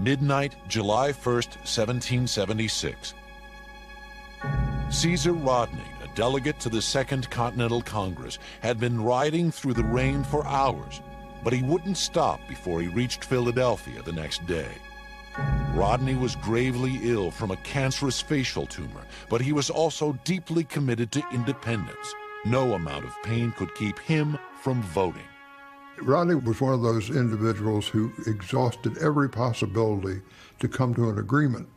Midnight, July 1st, 1776. Caesar Rodney, a delegate to the Second Continental Congress, had been riding through the rain for hours, but he wouldn't stop before he reached Philadelphia the next day. Rodney was gravely ill from a cancerous facial tumor, but he was also deeply committed to independence. No amount of pain could keep him from voting. Rodney was one of those individuals who exhausted every possibility to come to an agreement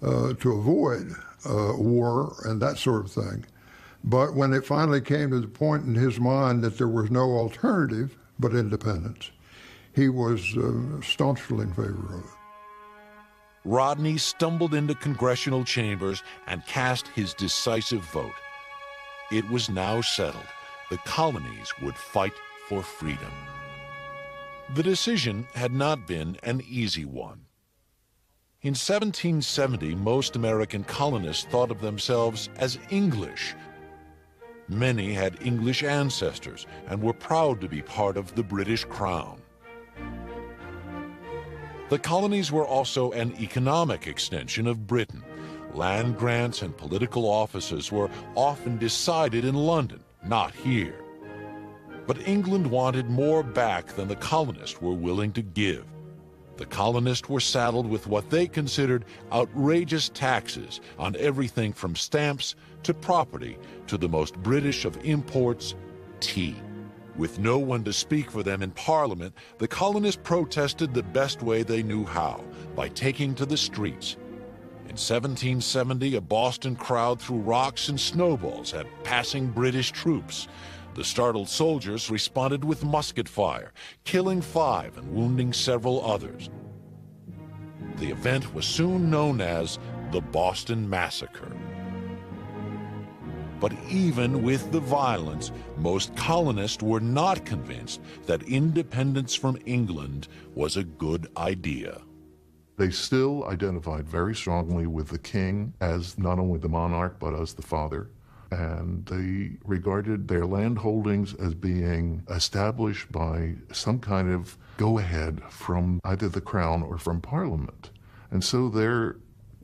to avoid war and that sort of thing. But when it finally came to the point in his mind that there was no alternative but independence, he was staunchly in favor of it. Rodney stumbled into congressional chambers and cast his decisive vote. It was now settled. The colonies would fight for freedom. The decision had not been an easy one. In 1770, most American colonists thought of themselves as English. Many had English ancestors and were proud to be part of the British Crown. The colonies were also an economic extension of Britain. Land grants and political offices were often decided in London, not here. But England wanted more back than the colonists were willing to give. The colonists were saddled with what they considered outrageous taxes on everything from stamps to property to the most British of imports, tea. With no one to speak for them in Parliament, the colonists protested the best way they knew how, by taking to the streets. In 1770, a Boston crowd threw rocks and snowballs at passing British troops. The startled soldiers responded with musket fire, killing 5 and wounding several others. The event was soon known as the Boston Massacre. But even with the violence, most colonists were not convinced that independence from England was a good idea. They still identified very strongly with the king as not only the monarch, but as the father. And they regarded their land holdings as being established by some kind of go-ahead from either the crown or from Parliament. And so their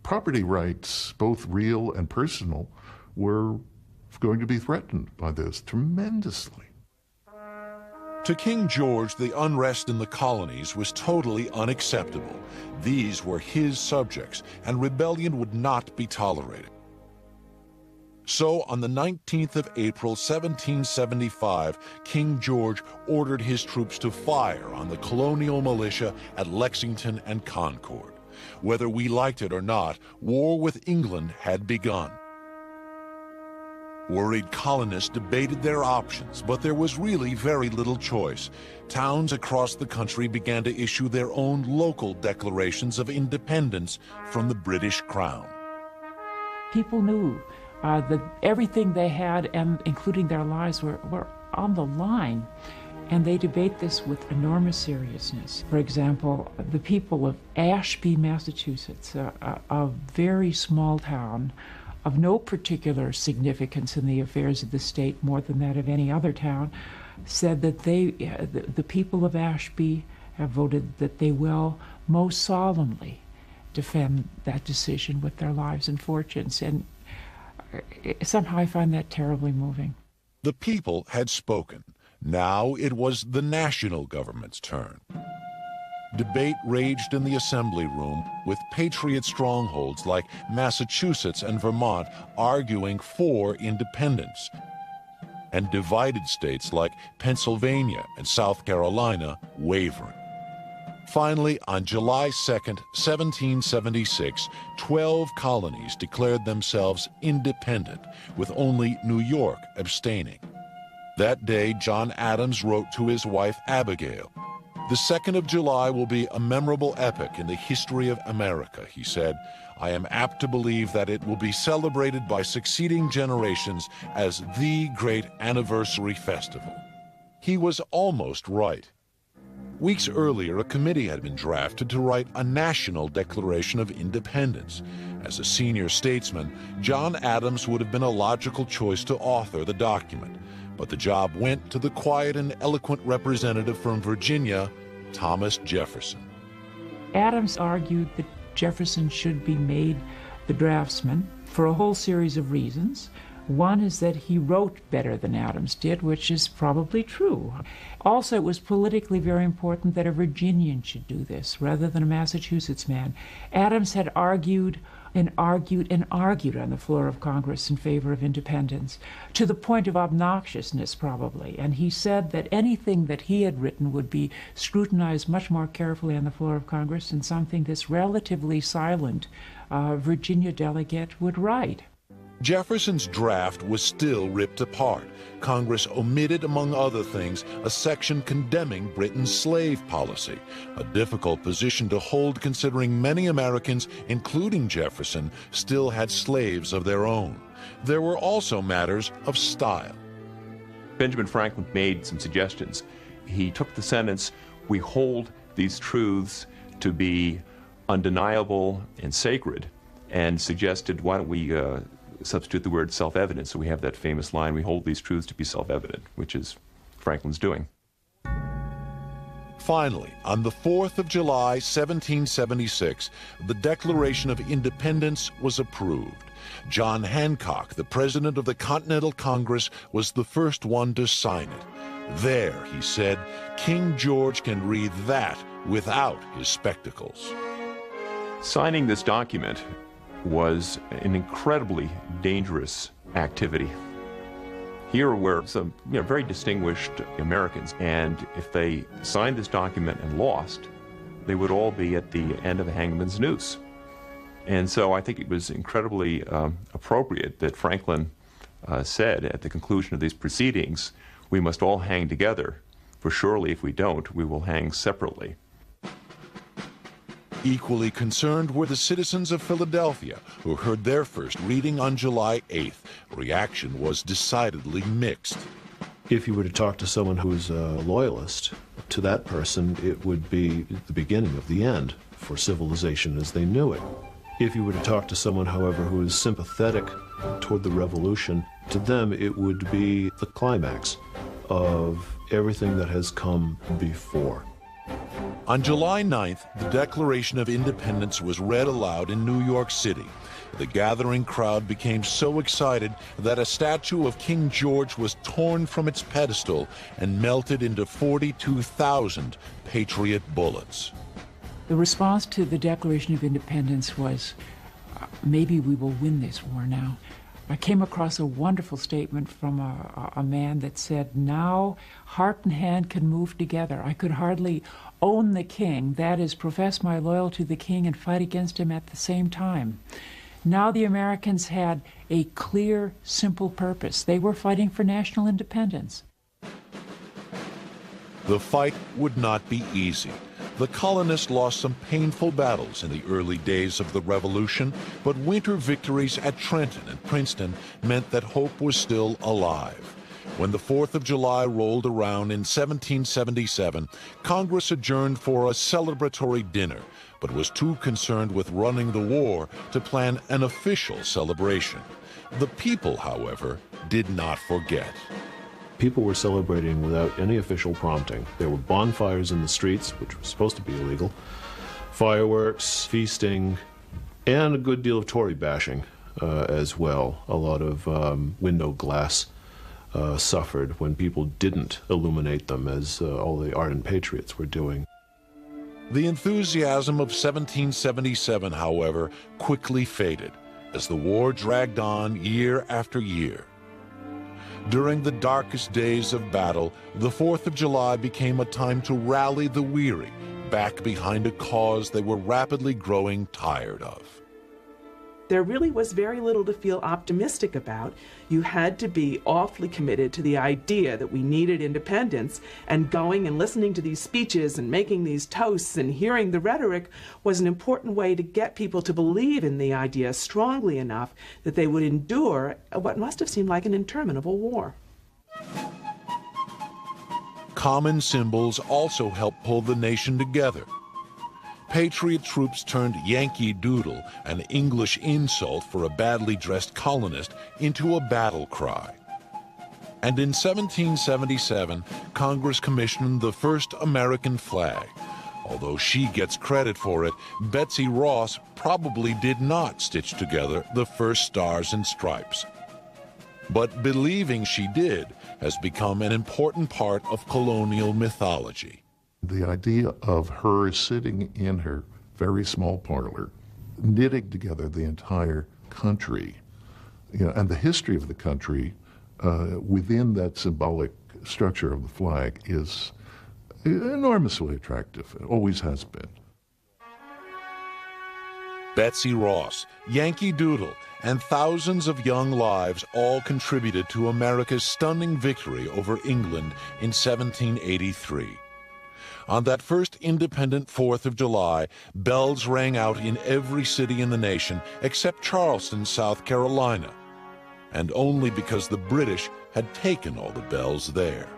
property rights, both real and personal, were going to be threatened by this tremendously. To King George, the unrest in the colonies was totally unacceptable. These were his subjects, and rebellion would not be tolerated. So, on the 19th of April, 1775, King George ordered his troops to fire on the colonial militia at Lexington and Concord. Whether we liked it or not, war with England had begun. Worried colonists debated their options, but there was really very little choice. Towns across the country began to issue their own local declarations of independence from the British Crown. People knew that everything they had, and including their lives, were on the line. And they debate this with enormous seriousness. For example, the people of Ashby, Massachusetts, a very small town, of no particular significance in the affairs of the state more than that of any other town, said that the people of Ashby have voted that they will most solemnly defend that decision with their lives and fortunes. And somehow I find that terribly moving. The people had spoken. Now it was the national government's turn. Debate raged in the assembly room, with patriot strongholds like Massachusetts and Vermont arguing for independence, and divided states like Pennsylvania and South Carolina wavering. Finally, on July 2nd, 1776, 12 colonies declared themselves independent, with only New York abstaining. That day, John Adams wrote to his wife Abigail, "The 2nd of July will be a memorable epoch in the history of America," he said. "I am apt to believe that it will be celebrated by succeeding generations as the great anniversary festival." He was almost right. Weeks earlier, a committee had been drafted to write a national declaration of independence. As a senior statesman, John Adams would have been a logical choice to author the document. But the job went to the quiet and eloquent representative from Virginia, Thomas Jefferson. Adams argued that Jefferson should be made the draftsman for a whole series of reasons. One is that he wrote better than Adams did, which is probably true. Also, it was politically very important that a Virginian should do this rather than a Massachusetts man. Adams had argued and argued and argued on the floor of Congress in favor of independence, to the point of obnoxiousness probably. And he said that anything that he had written would be scrutinized much more carefully on the floor of Congress than something this relatively silent Virginia delegate would write. Jefferson's draft was still ripped apart. Congress omitted, among other things, a section condemning Britain's slave policy, a difficult position to hold considering many Americans, including Jefferson, still had slaves of their own. There were also matters of style. Benjamin Franklin made some suggestions. He took the sentence, "We hold these truths to be undeniable and sacred," and suggested, why don't we substitute the word self-evident. So we have that famous line, "We hold these truths to be self-evident," which is Franklin's doing. Finally, on the 4th of July, 1776, the Declaration of Independence was approved. John Hancock, the president of the Continental Congress, was the first one to sign it. There, he said, King George can read that without his spectacles. Signing this document was an incredibly dangerous activity. Here were some very distinguished Americans, and if they signed this document and lost, they would all be at the end of a hangman's noose. And so I think it was incredibly appropriate that Franklin said at the conclusion of these proceedings, "We must all hang together, for surely if we don't, we will hang separately." Equally concerned were the citizens of Philadelphia, who heard their first reading on July 8th. Reaction was decidedly mixed. If you were to talk to someone who's a loyalist, to that person it would be the beginning of the end for civilization as they knew it. If you were to talk to someone, however, who is sympathetic toward the revolution, to them it would be the climax of everything that has come before. On July 9th, the Declaration of Independence was read aloud in New York City. The gathering crowd became so excited that a statue of King George was torn from its pedestal and melted into 42,000 Patriot bullets. The response to the Declaration of Independence was, maybe we will win this war now. I came across a wonderful statement from a man that said, now heart and hand can move together. I could hardly own the king, that is, profess my loyalty to the king and fight against him at the same time. Now the Americans had a clear, simple purpose. They were fighting for national independence. The fight would not be easy. The colonists lost some painful battles in the early days of the Revolution, but winter victories at Trenton and Princeton meant that hope was still alive. When the 4th of July rolled around in 1777, Congress adjourned for a celebratory dinner, but was too concerned with running the war to plan an official celebration. The people, however, did not forget. People were celebrating without any official prompting. There were bonfires in the streets, which was supposed to be illegal, fireworks, feasting, and a good deal of Tory bashing as well. A lot of window glass suffered when people didn't illuminate them, as all the ardent patriots were doing. The enthusiasm of 1777, however, quickly faded as the war dragged on year after year. During the darkest days of battle, the 4th of July became a time to rally the weary back behind a cause they were rapidly growing tired of. There really was very little to feel optimistic about. You had to be awfully committed to the idea that we needed independence, and going and listening to these speeches and making these toasts and hearing the rhetoric was an important way to get people to believe in the idea strongly enough that they would endure what must have seemed like an interminable war. Common symbols also helped pull the nation together. Patriot troops turned Yankee Doodle, an English insult for a badly dressed colonist, into a battle cry. And in 1777, Congress commissioned the first American flag, Although she gets credit for it, Betsy Ross probably did not stitch together the first stars and stripes. But believing she did has become an important part of colonial mythology. The idea of her sitting in her very small parlor, knitting together the entire country, and the history of the country within that symbolic structure of the flag is enormously attractive. It always has been. Betsy Ross, Yankee Doodle, and thousands of young lives all contributed to America's stunning victory over England in 1783. On that first independent 4th of July, bells rang out in every city in the nation except Charleston, South Carolina, and only because the British had taken all the bells there.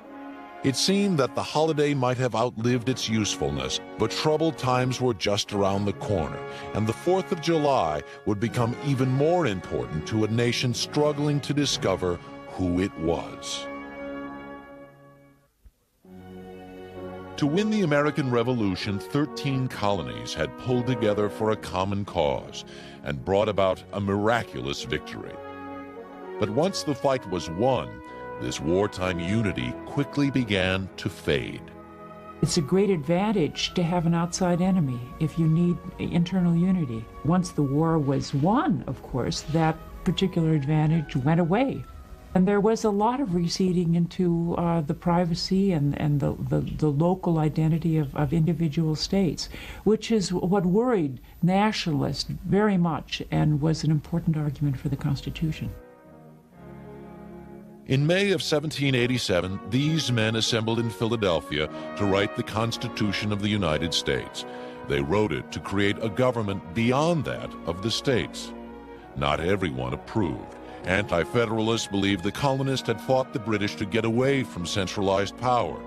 It seemed that the holiday might have outlived its usefulness, but troubled times were just around the corner, and the 4th of July would become even more important to a nation struggling to discover who it was. To win the American Revolution, 13 colonies had pulled together for a common cause and brought about a miraculous victory. But once the fight was won, this wartime unity quickly began to fade. It's a great advantage to have an outside enemy if you need internal unity. Once the war was won, of course, that particular advantage went away. And there was a lot of receding into the privacy and the local identity of individual states, which is what worried nationalists very much and was an important argument for the Constitution. In May of 1787, these men assembled in Philadelphia to write the Constitution of the United States. They wrote it to create a government beyond that of the states. Not everyone approved. Anti-Federalists believed the colonists had fought the British to get away from centralized power.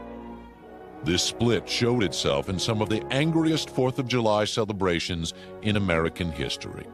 This split showed itself in some of the angriest 4th of July celebrations in American history.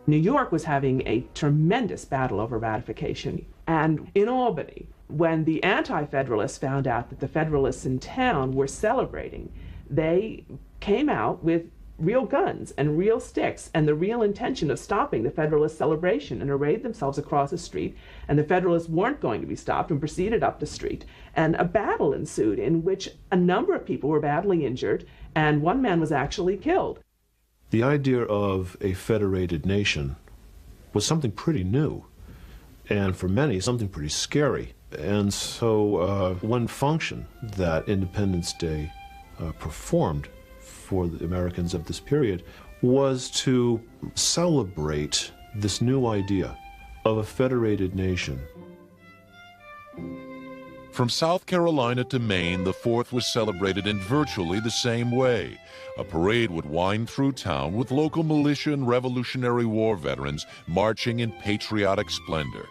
New York was having a tremendous battle over ratification. And in Albany, when the anti-Federalists found out that the Federalists in town were celebrating, they came out with real guns and real sticks and the real intention of stopping the Federalist celebration, and arrayed themselves across the street, and the Federalists weren't going to be stopped and proceeded up the street. And a battle ensued in which a number of people were badly injured, and one man was actually killed. The idea of a federated nation was something pretty new, and for many, something pretty scary. And so one function that Independence Day performed for the Americans of this period was to celebrate this new idea of a federated nation. From South Carolina to Maine, the 4th was celebrated in virtually the same way. A parade would wind through town with local militia and Revolutionary War veterans marching in patriotic splendor.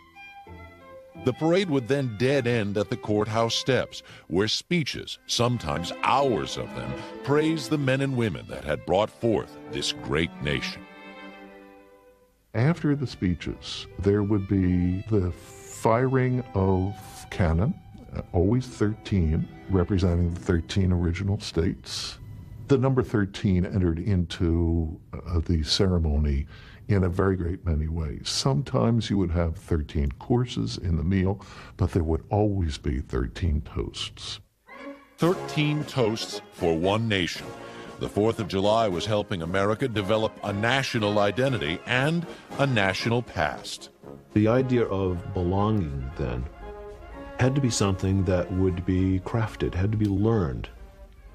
The parade would then dead end at the courthouse steps, where speeches, sometimes hours of them, praised the men and women that had brought forth this great nation. After the speeches, there would be the firing of cannon, always 13, representing the 13 original states. The number 13 entered into the ceremony in a very great many ways. Sometimes you would have 13 courses in the meal, but there would always be 13 toasts. 13 toasts for one nation. The 4th of July was helping America develop a national identity and a national past. The idea of belonging, then, had to be something that would be crafted, had to be learned.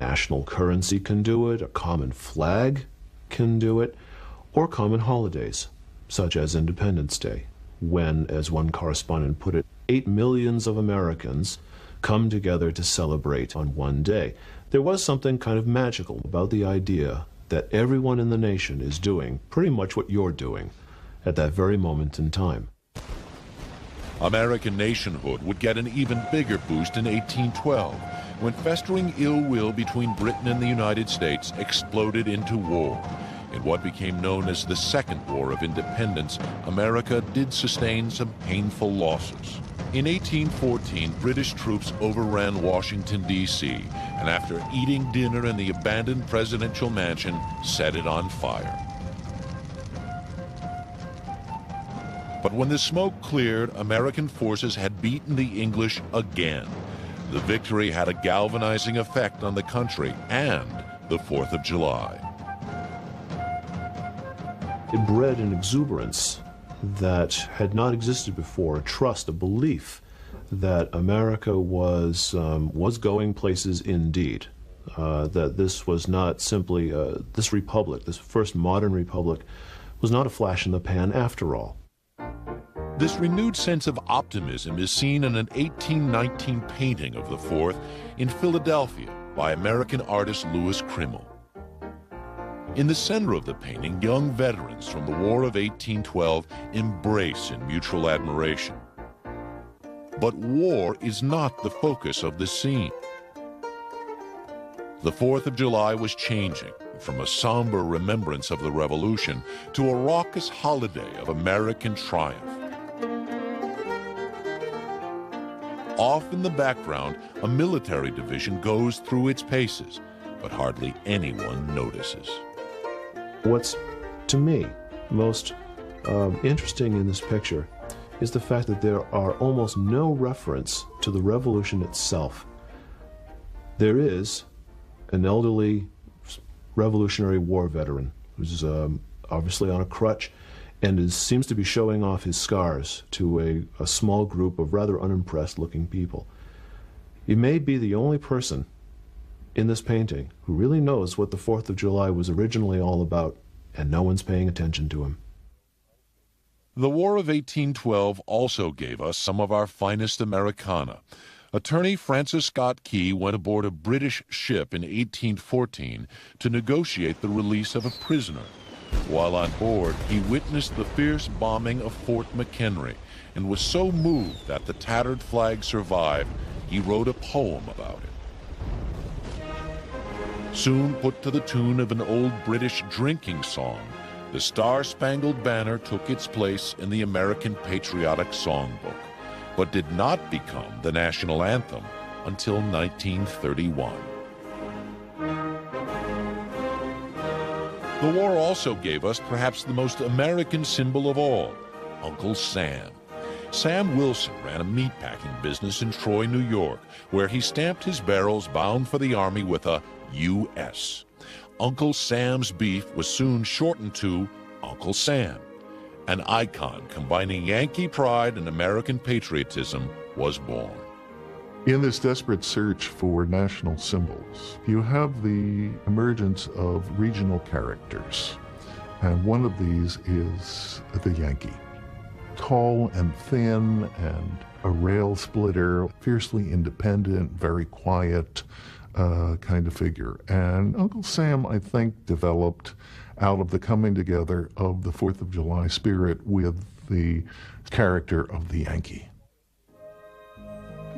National currency can do it, a common flag can do it, or common holidays, such as Independence Day, when, as one correspondent put it, 8 million of Americans come together to celebrate on one day. There was something kind of magical about the idea that everyone in the nation is doing pretty much what you're doing at that very moment in time. American nationhood would get an even bigger boost in 1812, when festering ill will between Britain and the United States exploded into war. In what became known as the Second War of Independence, America did sustain some painful losses. In 1814, British troops overran Washington, D.C., and after eating dinner in the abandoned presidential mansion, set it on fire. But when the smoke cleared, American forces had beaten the English again. The victory had a galvanizing effect on the country and the 4th of July. It bred an exuberance that had not existed before, a trust, a belief that America was going places indeed, that this was not simply, this republic, this first modern republic, was not a flash in the pan after all. This renewed sense of optimism is seen in an 1819 painting of the 4th in Philadelphia by American artist Louis Krimmel. In the center of the painting, young veterans from the War of 1812 embrace in mutual admiration. But war is not the focus of the scene. The 4th of July was changing from a somber remembrance of the Revolution to a raucous holiday of American triumph. Off in the background, a military division goes through its paces, but hardly anyone notices. What's, to me, most interesting in this picture is the fact that there are almost no reference to the revolution itself. There is an elderly Revolutionary War veteran who's obviously on a crutch and seems to be showing off his scars to a small group of rather unimpressed-looking people. He may be the only person in this painting who really knows what the 4th of July was originally all about, and no one's paying attention to him. The War of 1812 also gave us some of our finest Americana. Attorney Francis Scott Key went aboard a British ship in 1814 to negotiate the release of a prisoner. While on board, he witnessed the fierce bombing of Fort McHenry and was so moved that the tattered flag survived, he wrote a poem about it. Soon put to the tune of an old British drinking song, the Star-Spangled Banner took its place in the American Patriotic Songbook, but did not become the national anthem until 1931. The war also gave us perhaps the most American symbol of all, Uncle Sam. Sam Wilson ran a meatpacking business in Troy, New York, where he stamped his barrels bound for the Army with a U.S. Uncle Sam's beef was soon shortened to Uncle Sam. An icon combining Yankee pride and American patriotism was born. In this desperate search for national symbols, you have the emergence of regional characters. And one of these is the Yankee. Tall and thin and a rail splitter, fiercely independent, very quiet kind of figure. And Uncle Sam, I think, developed out of the coming together of the 4th of July spirit with the character of the Yankee.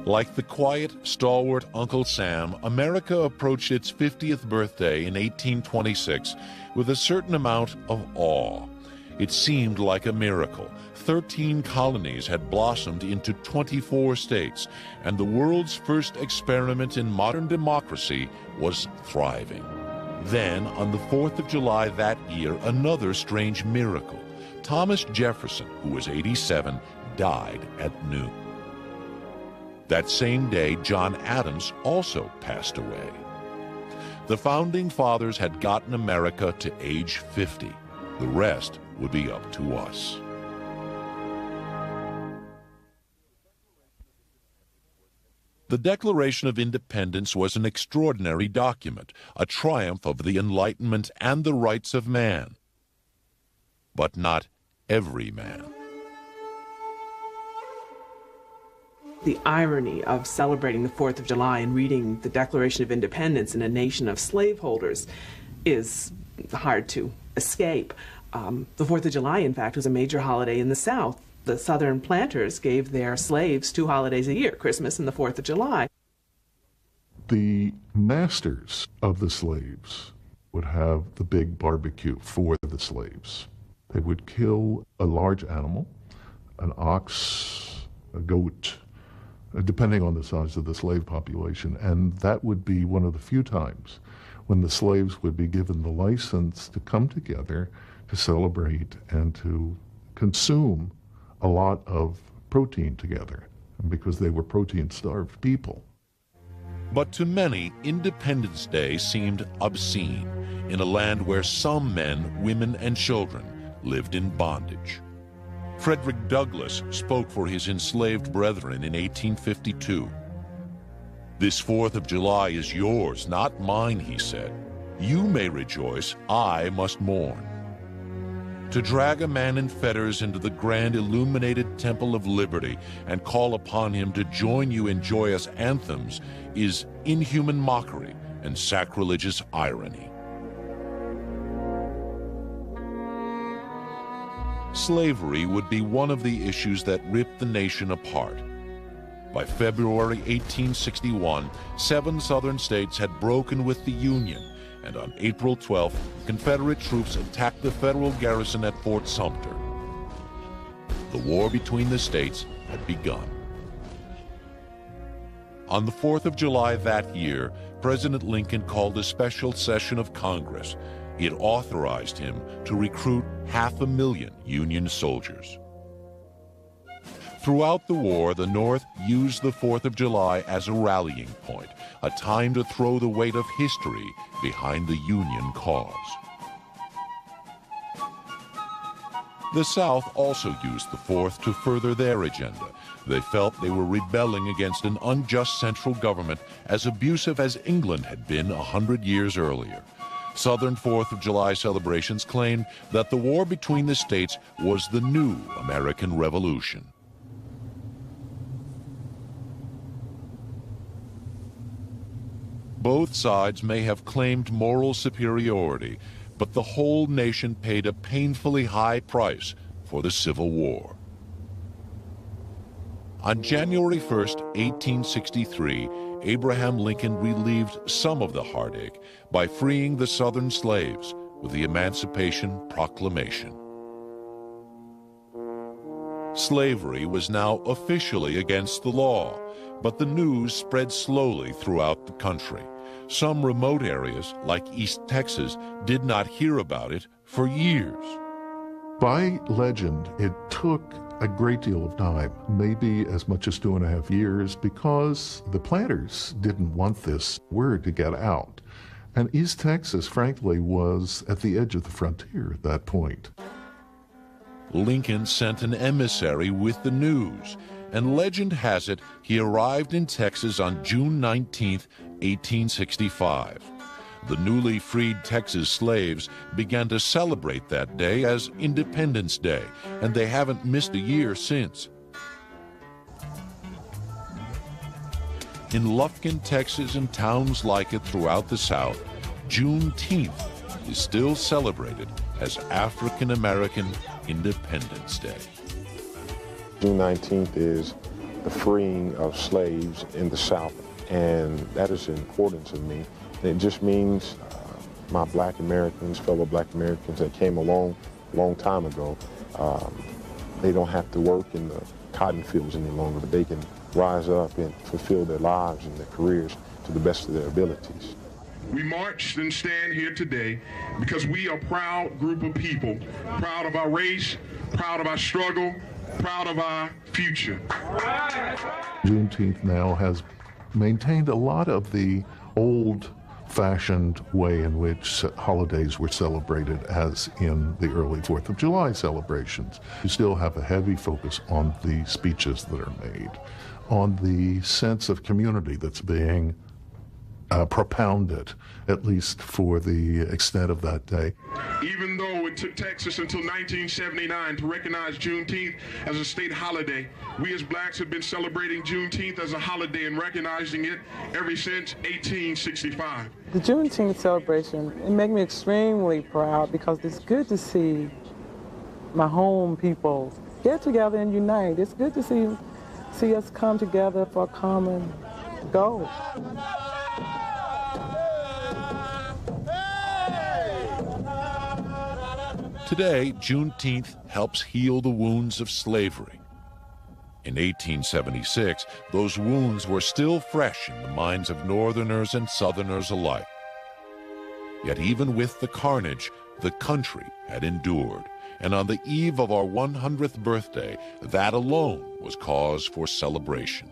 Like the quiet, stalwart Uncle Sam, America approached its 50th birthday in 1826 with a certain amount of awe. It seemed like a miracle. 13 colonies had blossomed into 24 states, and the world's first experiment in modern democracy was thriving. Then, on the 4th of July that year, another strange miracle. Thomas Jefferson, who was 87, died at noon. That same day, John Adams also passed away. The Founding Fathers had gotten America to age 50. The rest would be up to us. The Declaration of Independence was an extraordinary document, a triumph of the Enlightenment and the rights of man. But not every man. The irony of celebrating the 4th of July and reading the Declaration of Independence in a nation of slaveholders is hard to escape. The 4th of July, in fact, was a major holiday in the South. The Southern planters gave their slaves 2 holidays a year, Christmas and the 4th of July. The masters of the slaves would have the big barbecue for the slaves. They would kill a large animal, an ox, a goat, depending on the size of the slave population. And that would be one of the few times when the slaves would be given the license to come together to celebrate and to consume a lot of protein together, because they were protein-starved people. But to many, Independence Day seemed obscene in a land where some men, women, and children lived in bondage. Frederick Douglass spoke for his enslaved brethren in 1852. "This 4th of July is yours, not mine," he said. "You may rejoice, I must mourn." To drag a man in fetters into the grand illuminated Temple of Liberty and call upon him to join you in joyous anthems is inhuman mockery and sacrilegious irony. Slavery would be one of the issues that ripped the nation apart. By February 1861, 7 Southern states had broken with the Union, and on April 12th, Confederate troops attacked the Federal garrison at Fort Sumter. The war between the states had begun. On the 4th of July that year, President Lincoln called a special session of Congress. It authorized him to recruit 500,000 Union soldiers. Throughout the war, the North used the 4th of July as a rallying point, a time to throw the weight of history behind the Union cause. The South also used the 4th to further their agenda. They felt they were rebelling against an unjust central government as abusive as England had been 100 years earlier. Southern 4th of July celebrations claimed that the war between the states was the new American Revolution. Both sides may have claimed moral superiority, but the whole nation paid a painfully high price for the Civil War. On January 1st, 1863, Abraham Lincoln relieved some of the heartache by freeing the Southern slaves with the Emancipation Proclamation. Slavery was now officially against the law, but the news spread slowly throughout the country. Some remote areas, like East Texas, did not hear about it for years. By legend, it took a great deal of time, maybe as much as 2.5 years, because the planters didn't want this word to get out. And East Texas, frankly, was at the edge of the frontier at that point. Lincoln sent an emissary with the news, and legend has it he arrived in Texas on June 19, 1865. The newly freed Texas slaves began to celebrate that day as Independence Day, and they haven't missed a year since. In Lufkin, Texas, and towns like it throughout the South, Juneteenth is still celebrated as African American Independence Day. June 19th is the freeing of slaves in the South, and that is important to me. It just means my black Americans, fellow black Americans that came along a long time ago, they don't have to work in the cotton fields any longer, but they can rise up and fulfill their lives and their careers to the best of their abilities. We marched and stand here today because we are a proud group of people, proud of our race, proud of our struggle, proud of our future. Juneteenth now has maintained a lot of the old-fashioned way in which holidays were celebrated, as in the early 4th of July celebrations. You still have a heavy focus on the speeches that are made, on the sense of community that's being propounded, at least for the extent of that day. Even though it took Texas until 1979 to recognize Juneteenth as a state holiday, we as blacks have been celebrating Juneteenth as a holiday and recognizing it ever since 1865. The Juneteenth celebration, it makes me extremely proud because it's good to see my home people get together and unite. It's good to see us come together for a common goal. Today, Juneteenth helps heal the wounds of slavery. In 1876, those wounds were still fresh in the minds of Northerners and Southerners alike. Yet even with the carnage, the country had endured, and on the eve of our 100th birthday, that alone was cause for celebration.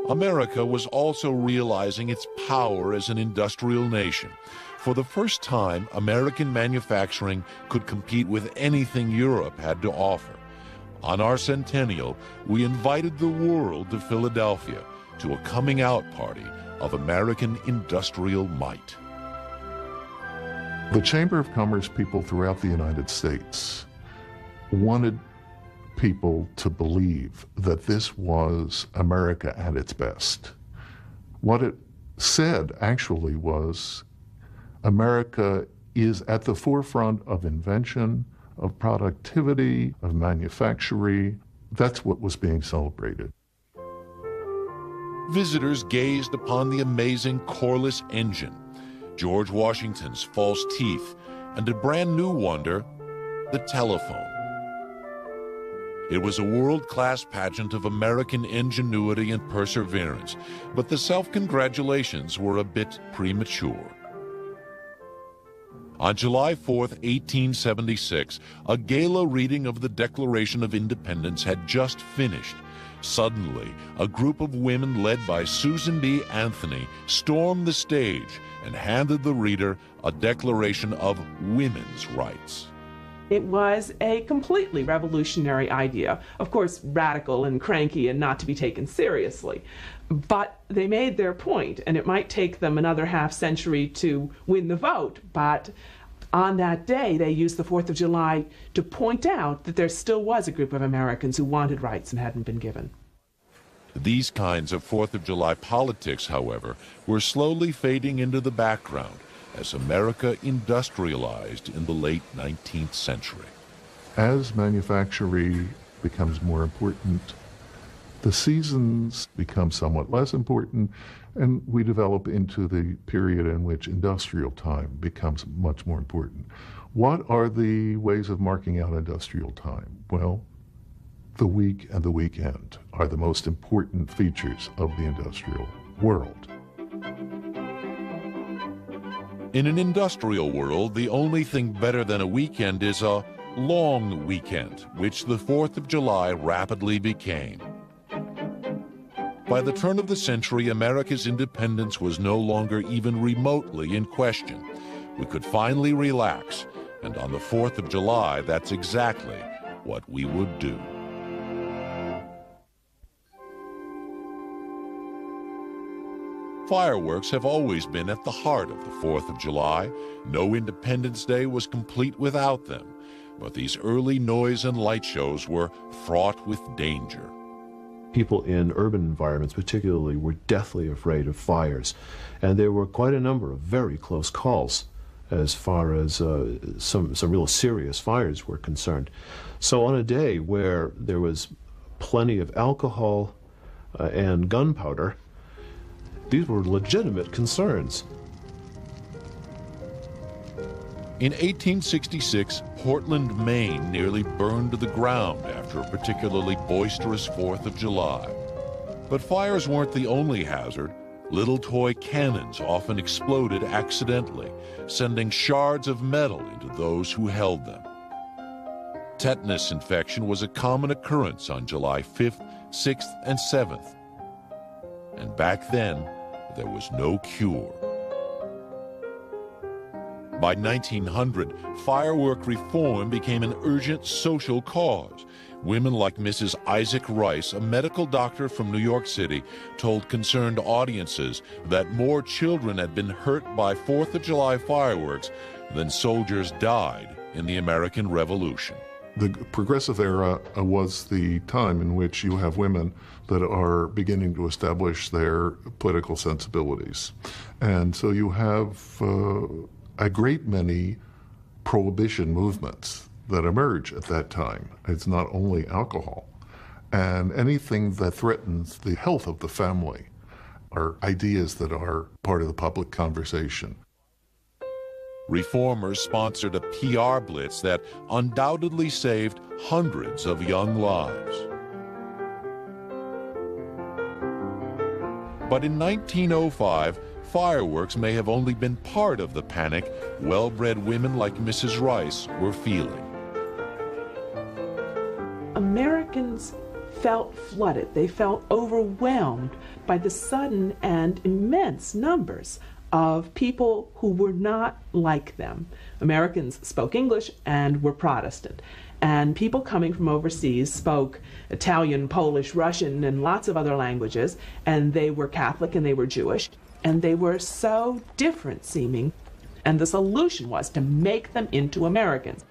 America was also realizing its power as an industrial nation. For the first time, American manufacturing could compete with anything Europe had to offer. On our centennial, we invited the world to Philadelphia to a coming out party of American industrial might. The Chamber of Commerce people throughout the United States wanted people to believe that this was America at its best. What it said actually was America is at the forefront of invention, of productivity, of manufacturing. That's what was being celebrated. Visitors gazed upon the amazing Corliss engine, George Washington's false teeth, and a brand new wonder, the telephone. It was a world-class pageant of American ingenuity and perseverance, but the self-congratulations were a bit premature. On July 4th, 1876, a gala reading of the Declaration of Independence had just finished. Suddenly, a group of women led by Susan B. Anthony stormed the stage and handed the reader a declaration of women's rights. It was a completely revolutionary idea, of course radical and cranky and not to be taken seriously. But they made their point, and it might take them another half century to win the vote, but on that day they used the 4th of July to point out that there still was a group of Americans who wanted rights and hadn't been given. These kinds of 4th of July politics, however, were slowly fading into the background as America industrialized in the late 19th century. As manufacturing becomes more important, the seasons become somewhat less important, and we develop into the period in which industrial time becomes much more important. What are the ways of marking out industrial time? Well, the week and the weekend are the most important features of the industrial world. In an industrial world, the only thing better than a weekend is a long weekend, which the 4th of July rapidly became. By the turn of the century, America's independence was no longer even remotely in question. We could finally relax, and on the 4th of July, that's exactly what we would do. Fireworks have always been at the heart of the 4th of July. No Independence Day was complete without them, but these early noise and light shows were fraught with danger. People in urban environments particularly were deathly afraid of fires, and there were quite a number of very close calls as far as some real serious fires were concerned. So on a day where there was plenty of alcohol and gunpowder, these were legitimate concerns. In 1866, Portland, Maine nearly burned to the ground after a particularly boisterous 4th of July. But fires weren't the only hazard. Little toy cannons often exploded accidentally, sending shards of metal into those who held them. Tetanus infection was a common occurrence on July 5th, 6th, and 7th. And back then, there was no cure. By 1900, firework reform became an urgent social cause. Women like Mrs. Isaac Rice, a medical doctor from New York City, told concerned audiences that more children had been hurt by 4th of July fireworks than soldiers died in the American Revolution. The progressive era was the time in which you have women that are beginning to establish their political sensibilities. And so you have a great many prohibition movements that emerge at that time. It's not only alcohol. And anything that threatens the health of the family are ideas that are part of the public conversation. Reformers sponsored a PR blitz that undoubtedly saved hundreds of young lives. But in 1905, fireworks may have only been part of the panic well-bred women like Mrs. Rice were feeling. Americans felt flooded. They felt overwhelmed by the sudden and immense numbers of people who were not like them. Americans spoke English and were Protestant. And people coming from overseas spoke Italian, Polish, Russian, and lots of other languages, and they were Catholic and they were Jewish, and they were so different seeming. And the solution was to make them into Americans.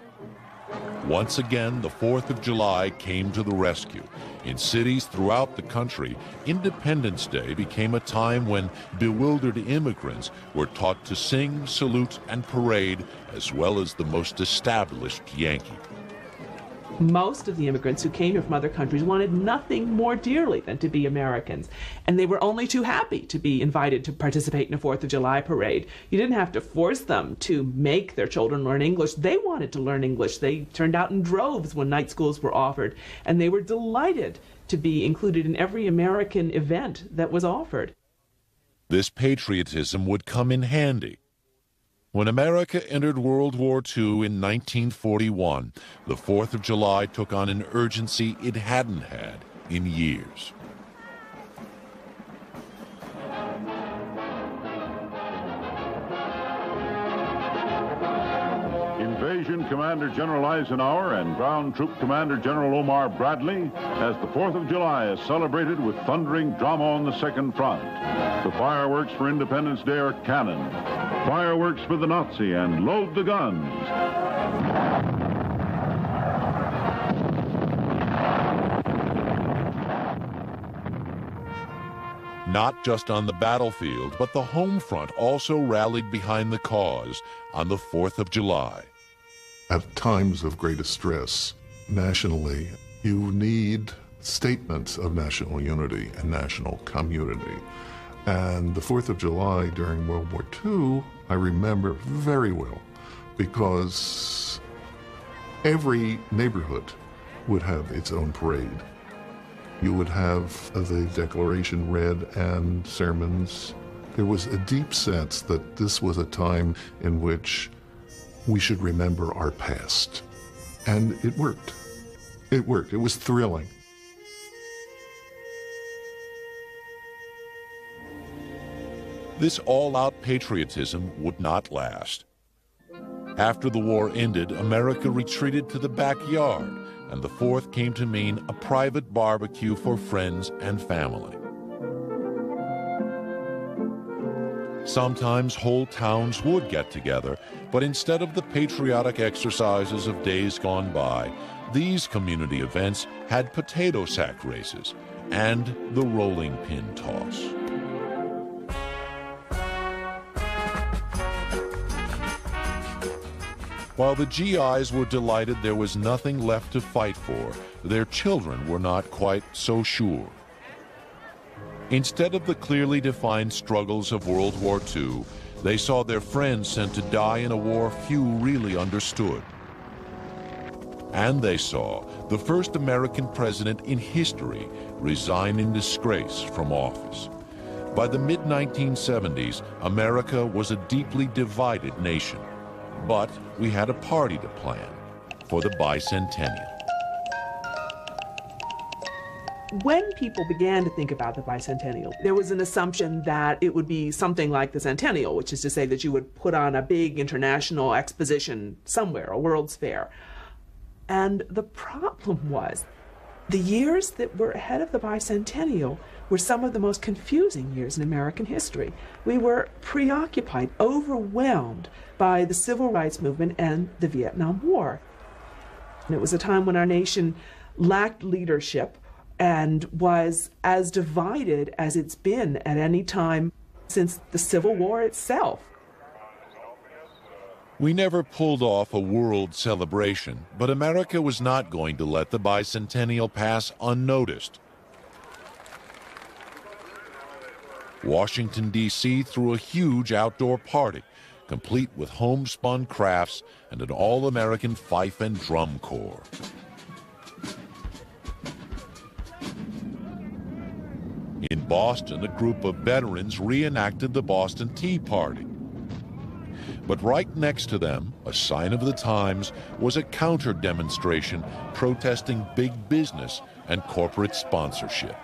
Once again, the 4th of July came to the rescue. In cities throughout the country, Independence Day became a time when bewildered immigrants were taught to sing, salute, and parade, as well as the most established Yankee. Most of the immigrants who came here from other countries wanted nothing more dearly than to be Americans. And they were only too happy to be invited to participate in a 4th of July parade. You didn't have to force them to make their children learn English. They wanted to learn English. They turned out in droves when night schools were offered. And they were delighted to be included in every American event that was offered. This patriotism would come in handy. When America entered World War II in 1941, the 4th of July took on an urgency it hadn't had in years. Invasion Commander General Eisenhower and Ground Troop Commander General Omar Bradley, as the 4th of July is celebrated with thundering drama on the second front. The fireworks for Independence Day are cannon. Fireworks for the Nazi and load the guns. Not just on the battlefield, but the home front also rallied behind the cause on the 4th of July. At times of greatest stress, nationally, you need statements of national unity and national community. And the 4th of July during World War II, I remember very well, because every neighborhood would have its own parade. You would have the Declaration read and sermons. There was a deep sense that this was a time in which we should remember our past. And it worked. It worked. It was thrilling. This all-out patriotism would not last. After the war ended, America retreated to the backyard, and the 4th came to mean a private barbecue for friends and family. Sometimes whole towns would get together, but instead of the patriotic exercises of days gone by, these community events had potato sack races and the rolling pin toss. While the GIs were delighted there was nothing left to fight for, their children were not quite so sure. Instead of the clearly defined struggles of World War II, they saw their friends sent to die in a war few really understood. And they saw the first American president in history resign in disgrace from office. By the mid-1970s, America was a deeply divided nation. But we had a party to plan for the bicentennial. When people began to think about the bicentennial, there was an assumption that it would be something like the centennial, which is to say that you would put on a big international exposition somewhere, a World's Fair. And the problem was, the years that were ahead of the bicentennial were some of the most confusing years in American history. We were preoccupied, overwhelmed by the Civil Rights Movement and the Vietnam War. And it was a time when our nation lacked leadership and was as divided as it's been at any time since the Civil War itself. We never pulled off a world celebration, but America was not going to let the bicentennial pass unnoticed. Washington, D.C. threw a huge outdoor party, complete with homespun crafts and an all-American fife and drum corps. In Boston, a group of veterans reenacted the Boston Tea Party. But right next to them, a sign of the times, was a counter-demonstration protesting big business and corporate sponsorship.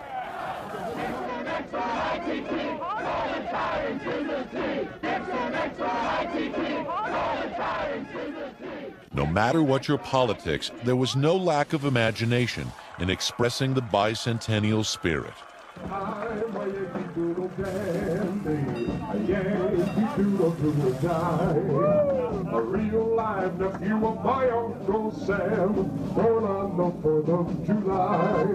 No matter what your politics, there was no lack of imagination in expressing the bicentennial spirit. I'm a Yankee Doodle dandy, a Yankee Doodle Doodle die. A real live nephew of my Uncle Sam, born on the 4th of July.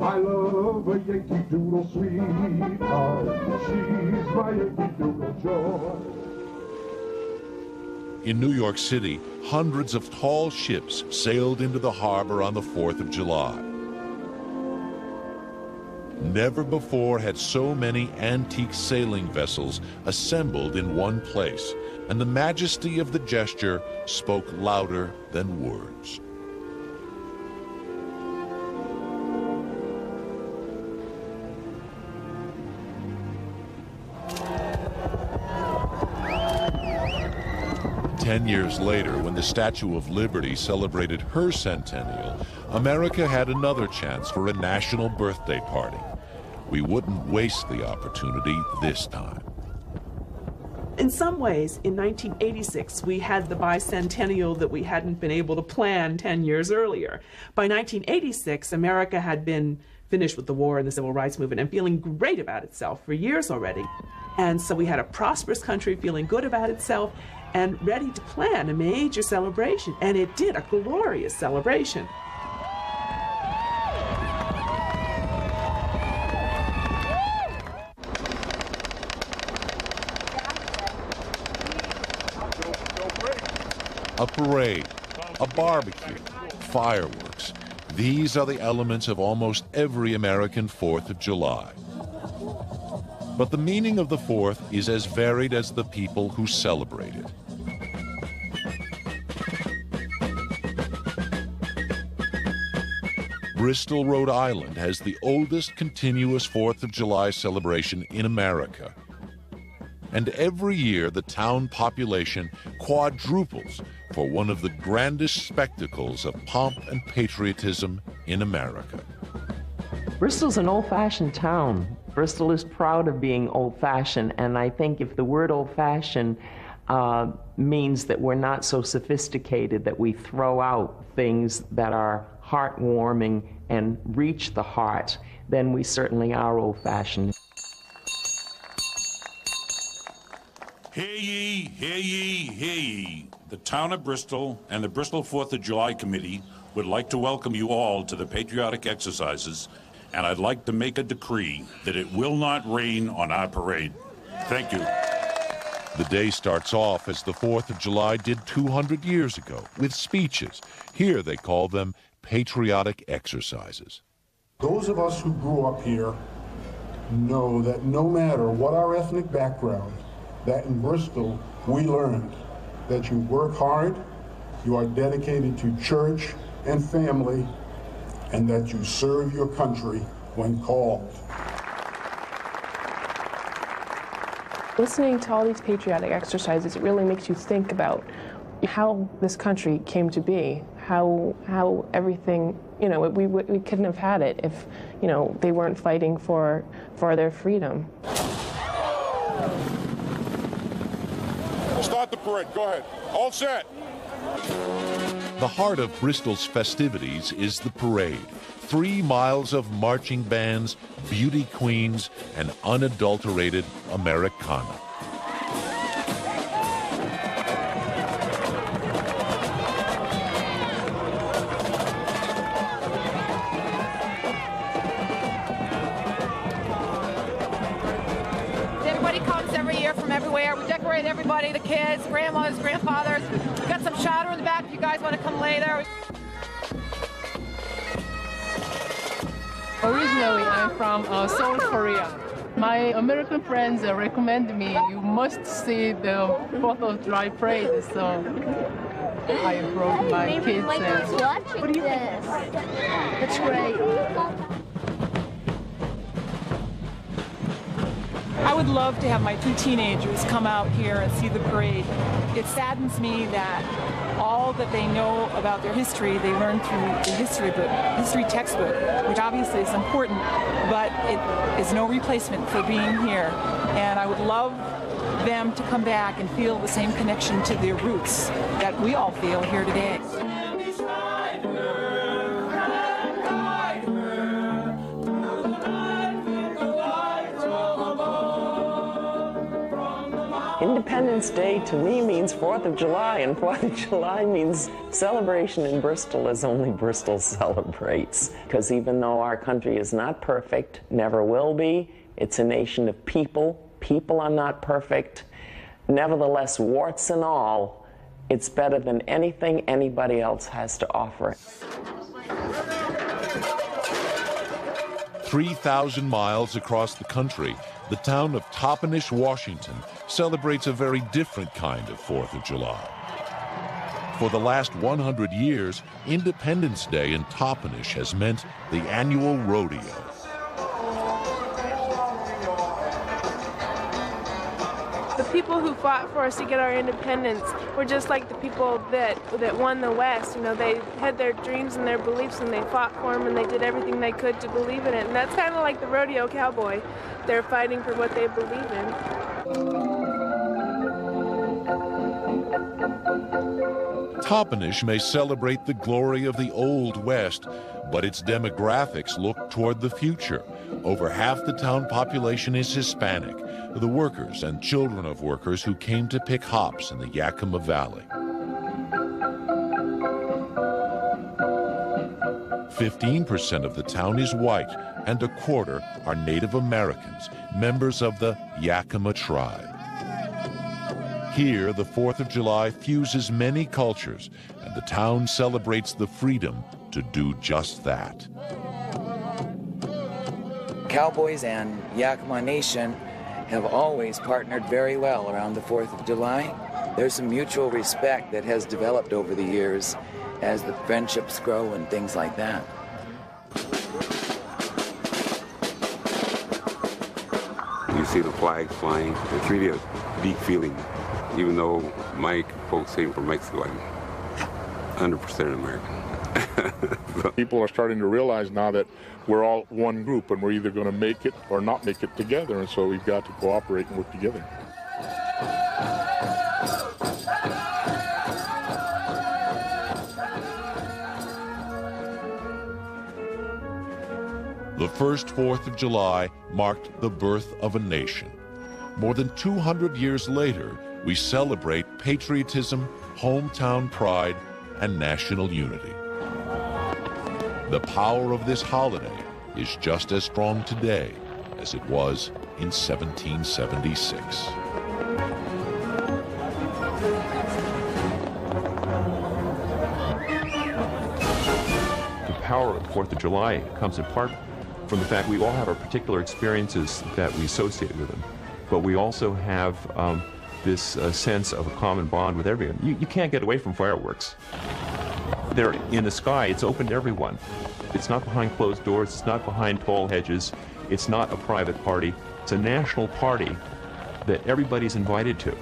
I love a Yankee Doodle sweetheart, she's my Yankee Doodle joy. In New York City, hundreds of tall ships sailed into the harbor on the 4th of July. Never before had so many antique sailing vessels assembled in one place, and the majesty of the gesture spoke louder than words. Ten years later, when the Statue of Liberty celebrated her centennial, America had another chance for a national birthday party. We wouldn't waste the opportunity this time. In some ways, in 1986, we had the bicentennial that we hadn't been able to plan 10 years earlier. By 1986, America had been finished with the war and the civil rights movement and feeling great about itself for years already. And so we had a prosperous country feeling good about itself and ready to plan a major celebration. And it did, a glorious celebration. A parade, a barbecue, fireworks. These are the elements of almost every American 4th of July. But the meaning of the 4th is as varied as the people who celebrate it. Bristol, Rhode Island has the oldest continuous 4th of July celebration in America. And every year the town population quadruples for one of the grandest spectacles of pomp and patriotism in America. Bristol's an old-fashioned town. Bristol is proud of being old-fashioned, and I think if the word old-fashioned means that we're not so sophisticated, that we throw out things that are heartwarming and reach the heart, then we certainly are old-fashioned. Hear ye, hear ye, hear ye. The town of Bristol and the Bristol 4th of July Committee would like to welcome you all to the patriotic exercises, and I'd like to make a decree that it will not rain on our parade. Thank you. The day starts off as the 4th of July did 200 years ago, with speeches. Here they call them patriotic exercises. Those of us who grew up here know that no matter what our ethnic background, that in Bristol we learned that you work hard, you are dedicated to church and family, and that you serve your country when called. Listening to all these patriotic exercises, it really makes you think about how this country came to be, how everything, you know, we couldn't have had it if, you know, they weren't fighting for their freedom. Start the parade. Go ahead. All set. The heart of Bristol's festivities is the parade. 3 miles of marching bands, beauty queens, and unadulterated Americana. Everybody comes every year from everywhere. We decorate everybody, the kids, grandmothers, grandfathers. We've got some chowder in the back if you guys want to come lay there. Originally, I'm from Seoul, Korea. My American friends recommend me, you must see the 4th of July parade, so I brought my kids. What do you think? It's great. I would love to have my 2 teenagers come out here and see the parade. It saddens me that all that they know about their history, they learn through the history textbook, which obviously is important, but it is no replacement for being here. And I would love them to come back and feel the same connection to their roots that we all feel here today. Independence Day to me means 4th of July, and 4th of July means celebration in Bristol as only Bristol celebrates. Because even though our country is not perfect, never will be, it's a nation of people. People are not perfect. Nevertheless, warts and all, it's better than anything anybody else has to offer. 3,000 miles across the country, the town of Toppenish, Washington, celebrates a very different kind of 4th of July. For the last 100 years, Independence Day in Toppenish has meant the annual rodeo. The people who fought for us to get our independence were just like the people that won the West. You know, they had their dreams and their beliefs and they fought for them and they did everything they could to believe in it. And that's kind of like the rodeo cowboy. They're fighting for what they believe in. Toppenish may celebrate the glory of the Old West, but its demographics look toward the future. Over half the town population is Hispanic, the workers and children of workers who came to pick hops in the Yakima Valley. 15% of the town is white, and a quarter are Native Americans, members of the Yakima tribe. Here, the 4th of July fuses many cultures, and the town celebrates the freedom to do just that. Cowboys and Yakima Nation have always partnered very well around the 4th of July. There's some mutual respect that has developed over the years as the friendships grow and things like that. You see the flags flying, it's really a deep feeling. Even though my folks came from Mexico, I'm 100% American. People are starting to realize now that we're all one group and we're either going to make it or not make it together, and so we've got to cooperate and work together. The first 4th of July marked the birth of a nation. More than 200 years later, we celebrate patriotism, hometown pride, and national unity. The power of this holiday is just as strong today as it was in 1776. The power of the 4th of July comes in part from the fact we all have our particular experiences that we associate with them, but we also have this sense of a common bond with everyone. You can't get away from fireworks. They're in the sky, it's open to everyone. It's not behind closed doors, it's not behind tall hedges, it's not a private party. It's a national party that everybody's invited to.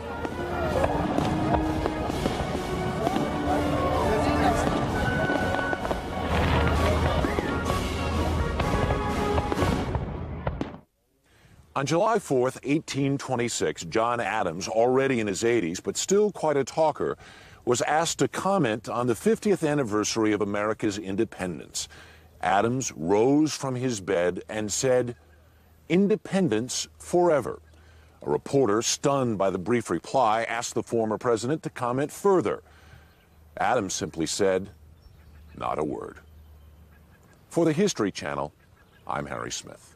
On July 4th, 1826, John Adams, already in his 80s, but still quite a talker, was asked to comment on the 50th anniversary of America's independence. Adams rose from his bed and said, "Independence forever." A reporter, stunned by the brief reply, asked the former president to comment further. Adams simply said, "Not a word." For the History Channel, I'm Harry Smith.